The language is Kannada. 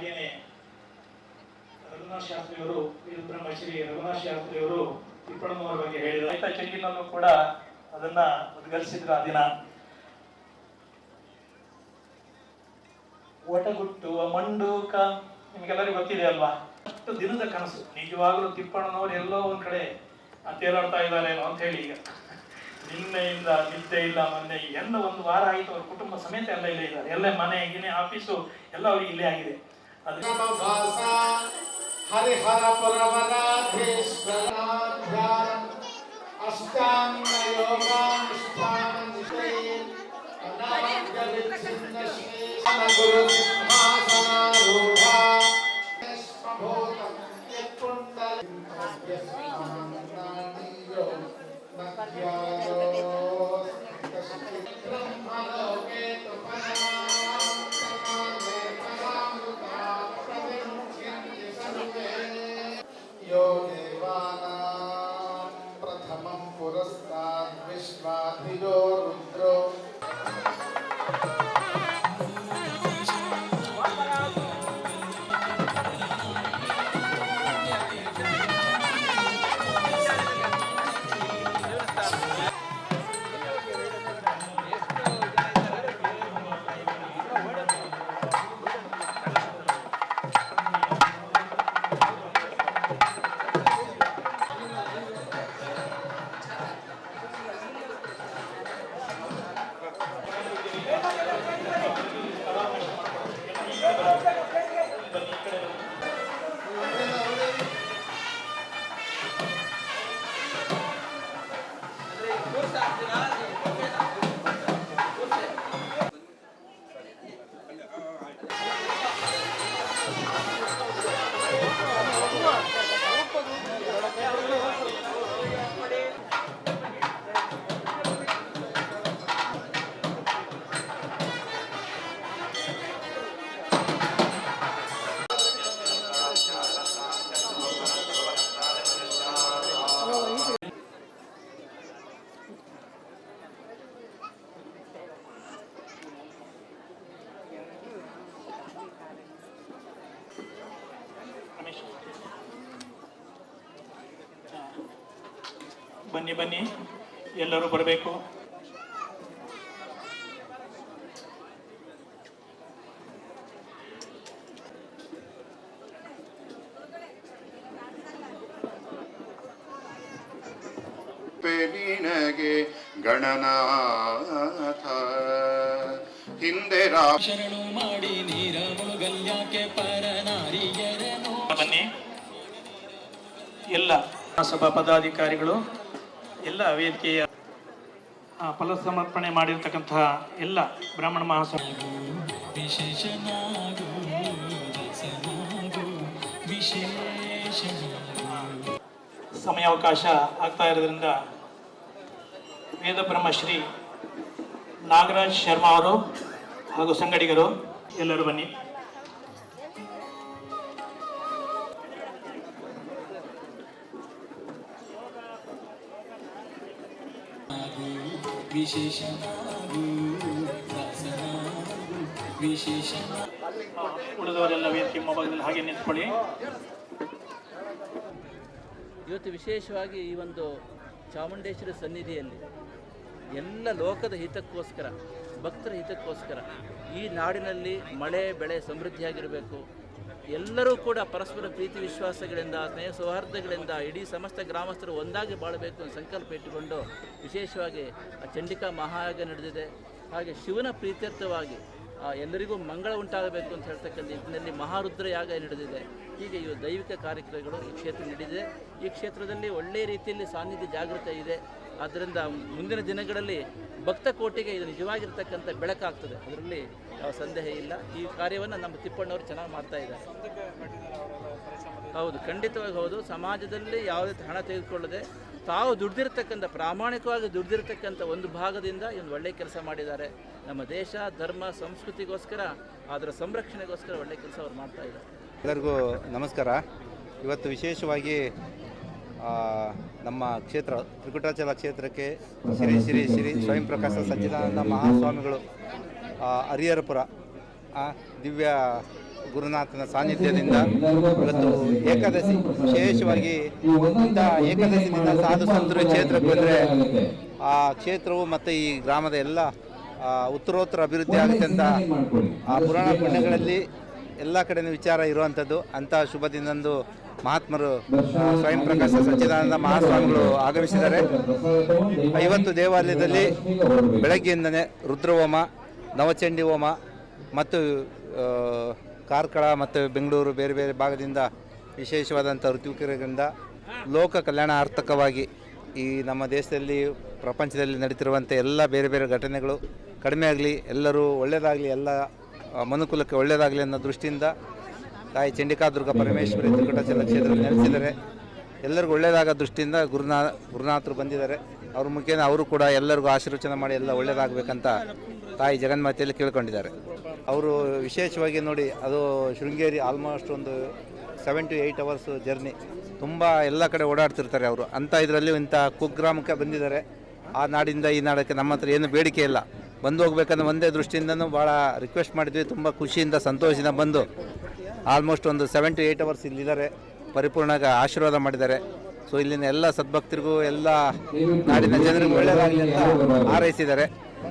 ಹಾಗೇನೆ ರಘುನಾಥ್ ಶಾಸ್ತ್ರಿಯವರು ಬ್ರಹ್ಮಶ್ರೀ ರಘುನಾಥ್ ಶಾಸ್ತ್ರಿಯವರು ತಿಪ್ಪಣ್ಣನವರ ಬಗ್ಗೆ ಹೇಳಿದ ರೈತ ಚೆಂಡಿನಲ್ಲೂ ಕೂಡ ಅದನ್ನ ಉದ್ಘಾಟಿಸಿದ್ರು. ಆ ದಿನ ಒಟಗುಟ್ಟುವ ಮಂಡೂಕ ನಿಮಗೆಲ್ಲರಿಗೂ ಗೊತ್ತಿದೆ ಅಲ್ವಾ? ಅಷ್ಟು ದಿನದ ಕನಸು. ನಿಜವಾಗ್ಲೂ ತಿಪ್ಪಣ್ಣನವರು ಎಲ್ಲೋ ಒಂದ್ ಕಡೆ ತೇಲಾಡ್ತಾ ಇದ್ದಾರೇನೋ ಅಂತ ಹೇಳಿ ಈಗ ನಿನ್ನೆಯಿಂದ ನಿದ್ದೆ ಇಲ್ಲ, ಮೊನ್ನೆ ಎಲ್ಲ ಒಂದು ವಾರ ಆಯಿತು. ಅವ್ರ ಕುಟುಂಬ ಸಮೇತ ಎಲ್ಲ ಇಲ್ಲೇ ಇದ್ದಾರೆ. ಎಲ್ಲ ಮನೆ ಗಿನೆ ಆಫೀಸು ಎಲ್ಲ ಅವ್ರಿಗೆ ಇಲ್ಲೇ ಆಗಿದೆ. ಹರಿಹರ ಅಷ್ಟಾಂಗ ಯೋಗಾನುಷ್ಠಾನ ಗುರು ಸಿಂಹಾಸನಾರೂಢ यो देवानां प्रथमं पुरस्ताद् विश्वाधियो रुद्रो ಬನ್ನಿ ಬನ್ನಿ ಎಲ್ಲರೂ ಬರಬೇಕು. ನಿನಗೆ ಗಣನಾಥ ಹಿಂದೆ ಶರಣು ಮಾಡಿ ನೀರ ಮುಳುಗಲ್ಯಾಕೆ ಪರನಾರಿಯರನು. ಬನ್ನಿ ಎಲ್ಲ ಸಭಾ ಪದಾಧಿಕಾರಿಗಳು, ಎಲ್ಲ ವೇದಿಕೆಯ ಫಲ ಸಮರ್ಪಣೆ ಮಾಡಿರ್ತಕ್ಕಂತಹ ಎಲ್ಲ ಬ್ರಾಹ್ಮಣ ಮಹಾಸಭಾ ಸಮಯಾವಕಾಶ ಆಗ್ತಾ ಇರೋದ್ರಿಂದ ವೇದ ಬ್ರಹ್ಮಶ್ರೀ ನಾಗರಾಜ್ ಶರ್ಮಾ ಅವರು ಹಾಗೂ ಸಂಗಡಿಗರು ಎಲ್ಲರೂ ಬನ್ನಿ. ಉಳಿದವರೆಲ್ಲ ವೇದಿಕೆ ಮೊಬೈಲ್ನಲ್ಲಿ ಹಾಗೆ ನಿಂತ್ಕೊಳ್ಳಿ. ಇವತ್ತು ವಿಶೇಷವಾಗಿ ಈ ಒಂದು ಚಾಮುಂಡೇಶ್ವರಿ ಸನ್ನಿಧಿಯಲ್ಲಿ ಎಲ್ಲ ಲೋಕದ ಹಿತಕ್ಕೋಸ್ಕರ, ಭಕ್ತರ ಹಿತಕ್ಕೋಸ್ಕರ ಈ ನಾಡಿನಲ್ಲಿ ಮಳೆ ಬೆಳೆ ಸಮೃದ್ಧಿಯಾಗಿರಬೇಕು, ಎಲ್ಲರೂ ಕೂಡ ಪರಸ್ಪರ ಪ್ರೀತಿ ವಿಶ್ವಾಸಗಳಿಂದ ಸ್ನೇಹ ಸೌಹಾರ್ದಗಳಿಂದ ಇಡೀ ಸಮಸ್ತ ಗ್ರಾಮಸ್ಥರು ಒಂದಾಗಿ ಬಾಳಬೇಕು ಅಂತ ಸಂಕಲ್ಪ ಇಟ್ಟುಕೊಂಡು ವಿಶೇಷವಾಗಿ ಚಂಡಿಕಾ ಮಹಾಯಾಗ ನಡೆದಿದೆ. ಹಾಗೆ ಶಿವನ ಪ್ರೀತ್ಯರ್ಥವಾಗಿ ಎಲ್ಲರಿಗೂ ಮಂಗಳ ಉಂಟಾಗಬೇಕು ಅಂತ ಹೇಳ್ತಕ್ಕಂಥ ಇದರಲ್ಲಿ ಮಹಾರುದ್ರ ಯಾಗ ನಡೆದಿದೆ. ಹೀಗೆ ಇವು ದೈವಿಕ ಕಾರ್ಯಕ್ರಮಗಳು ಈ ಕ್ಷೇತ್ರ ನಡೆದಿದೆ. ಈ ಕ್ಷೇತ್ರದಲ್ಲಿ ಒಳ್ಳೆಯ ರೀತಿಯಲ್ಲಿ ಸಾನ್ನಿಧ್ಯ ಜಾಗೃತಿ ಇದೆ. ಆದ್ದರಿಂದ ಮುಂದಿನ ದಿನಗಳಲ್ಲಿ ಭಕ್ತ ಕೋಟಿಗೆ ಇದು ನಿಜವಾಗಿರ್ತಕ್ಕಂಥ ಬೆಳಕಾಗ್ತದೆ, ಅದರಲ್ಲಿ ಯಾವ ಸಂದೇಹ ಇಲ್ಲ. ಈ ಕಾರ್ಯವನ್ನು ನಮ್ಮ ತಿಪ್ಪಣ್ಣವರು ಚೆನ್ನಾಗಿ ಮಾಡ್ತಾ ಇದ್ದಾರೆ. ಹೌದು, ಖಂಡಿತವಾಗಿ ಹೌದು. ಸಮಾಜದಲ್ಲಿ ಯಾವುದೇ ಹಣ ತೆಗೆದುಕೊಳ್ಳದೆ ತಾವು ದುಡ್ದಿರ್ತಕ್ಕಂಥ, ಪ್ರಾಮಾಣಿಕವಾಗಿ ದುಡ್ದಿರ್ತಕ್ಕಂಥ ಒಂದು ಭಾಗದಿಂದ ಒಂದು ಒಳ್ಳೆಯ ಕೆಲಸ ಮಾಡಿದ್ದಾರೆ. ನಮ್ಮ ದೇಶ ಧರ್ಮ ಸಂಸ್ಕೃತಿಗೋಸ್ಕರ, ಅದರ ಸಂರಕ್ಷಣೆಗೋಸ್ಕರ ಒಳ್ಳೆಯ ಕೆಲಸ ಅವ್ರು ಮಾಡ್ತಾ ಇದ್ದಾರೆ. ಎಲ್ಲರಿಗೂ ನಮಸ್ಕಾರ. ಇವತ್ತು ವಿಶೇಷವಾಗಿ ನಮ್ಮ ಕ್ಷೇತ್ರ ತ್ರಿಕುಟಾಚಲ ಕ್ಷೇತ್ರಕ್ಕೆ ಶ್ರೀ ಶ್ರೀ ಶ್ರೀ ಸ್ವಯಂ ಪ್ರಕಾಶ ಸಚ್ಚಿದಾನಂದ ಮಹಾಸ್ವಾಮಿಗಳು ಹರಿಹರಪುರ ದಿವ್ಯ ಗುರುನಾಥನ ಸಾನ್ನಿಧ್ಯದಿಂದ ಇವತ್ತು ಏಕಾದಶಿ ವಿಶೇಷವಾಗಿ ಇಂಥ ಏಕಾದಶಿ ದಿನ ಸಾಧು ಸಂತರು ಕ್ಷೇತ್ರಕ್ಕೆ ಬಂದರೆ ಆ ಕ್ಷೇತ್ರವು ಮತ್ತು ಈ ಗ್ರಾಮದ ಎಲ್ಲ ಉತ್ತರೋತ್ತರ ಅಭಿವೃದ್ಧಿ ಆಗುತ್ತೆ ಅಂತ ಆ ಪುರಾಣ ಪುಣ್ಯಗಳಲ್ಲಿ ಎಲ್ಲ ಕಡೆಯೂ ವಿಚಾರ ಇರುವಂಥದ್ದು. ಅಂಥ ಶುಭ ದಿನದಂದು ಮಹಾತ್ಮರು ಸ್ವಯಂ ಪ್ರಕಾಶ ಸಚ್ಚಿದಾನಂದ ಮಹಾಸ್ವಾಮಿಗಳು ಆಗಮಿಸಿದ್ದಾರೆ. ಇವತ್ತು ದೇವಾಲಯದಲ್ಲಿ ಬೆಳಗ್ಗೆಯಿಂದಲೇ ರುದ್ರಹೋಮ, ನವಚಂಡಿ ಹೋಮ ಮತ್ತು ಕಾರ್ಕಳ ಮತ್ತು ಬೆಂಗಳೂರು ಬೇರೆ ಬೇರೆ ಭಾಗದಿಂದ ವಿಶೇಷವಾದಂಥ ಋತುಕಿರಗಳಿಂದ ಲೋಕ ಕಲ್ಯಾಣಾರ್ಥಕವಾಗಿ ಈ ನಮ್ಮ ದೇಶದಲ್ಲಿ ಪ್ರಪಂಚದಲ್ಲಿ ನಡೀತಿರುವಂಥ ಎಲ್ಲ ಬೇರೆ ಬೇರೆ ಘಟನೆಗಳು ಕಡಿಮೆ ಆಗಲಿ, ಎಲ್ಲರೂ ಒಳ್ಳೆಯದಾಗಲಿ, ಎಲ್ಲ ಮನುಕುಲಕ್ಕೆ ಒಳ್ಳೆಯದಾಗಲಿ ಅನ್ನೋ ದೃಷ್ಟಿಯಿಂದ ತಾಯಿ ಚಂಡಿಕಾ ದುರ್ಗಾ ಪರಮೇಶ್ವರಿ ತ್ರಿಕೂಟಾಚಲ ಕ್ಷೇತ್ರದಲ್ಲಿ ನೆಲೆಸಿದ್ದಾರೆ. ಎಲ್ಲರಿಗೂ ಒಳ್ಳೆಯದಾಗೋ ದೃಷ್ಟಿಯಿಂದ ಗುರುನಾಥರು ಬಂದಿದ್ದಾರೆ. ಅವ್ರ ಮುಖೇನ ಅವರು ಕೂಡ ಎಲ್ಲರಿಗೂ ಆಶೀರ್ವಚನ ಮಾಡಿ ಎಲ್ಲ ಒಳ್ಳೆಯದಾಗಬೇಕಂತ ತಾಯಿ ಜಗನ್ಮಾತೆಯಲ್ಲಿ ಕೇಳ್ಕೊಂಡಿದ್ದಾರೆ. ಅವರು ವಿಶೇಷವಾಗಿ ನೋಡಿ, ಅದು ಶೃಂಗೇರಿ ಆಲ್ಮೋಸ್ಟ್ ಒಂದು 7 to 8 hours ಜರ್ನಿ, ತುಂಬ ಎಲ್ಲ ಕಡೆ ಓಡಾಡ್ತಿರ್ತಾರೆ ಅವರು. ಅಂಥ ಇದರಲ್ಲಿ ಇಂಥ ಕುಗ್ರಾಮಕ್ಕೆ ಬಂದಿದ್ದಾರೆ. ಆ ನಾಡಿಂದ ಈ ನಾಡಕ್ಕೆ ನಮ್ಮ ಹತ್ರ ಏನು ಬೇಡಿಕೆ ಇಲ್ಲ, ಬಂದು ಹೋಗ್ಬೇಕನ್ನೋ ಒಂದೇ ದೃಷ್ಟಿಯಿಂದನೂ ಭಾಳ ರಿಕ್ವೆಸ್ಟ್ ಮಾಡಿದ್ವಿ. ತುಂಬ ಖುಷಿಯಿಂದ ಸಂತೋಷದಿಂದ ಬಂದು ಆಲ್ಮೋಸ್ಟ್ ಒಂದು 7 to 8 hours ಇಲ್ಲಿದ್ದಾರೆ. ಪರಿಪೂರ್ಣವಾಗಿ ಆಶೀರ್ವಾದ ಮಾಡಿದ್ದಾರೆ. ಸೊ ಇಲ್ಲಿನ ಎಲ್ಲ ಸದ್ಭಕ್ತರಿಗೂ ಎಲ್ಲ ನಾಡಿನ ಜನರಿಗೂ ಒಳ್ಳೆಯದಾಗಲಿ ಅಂತ ಹಾರೈಸಿದ್ದಾರೆ.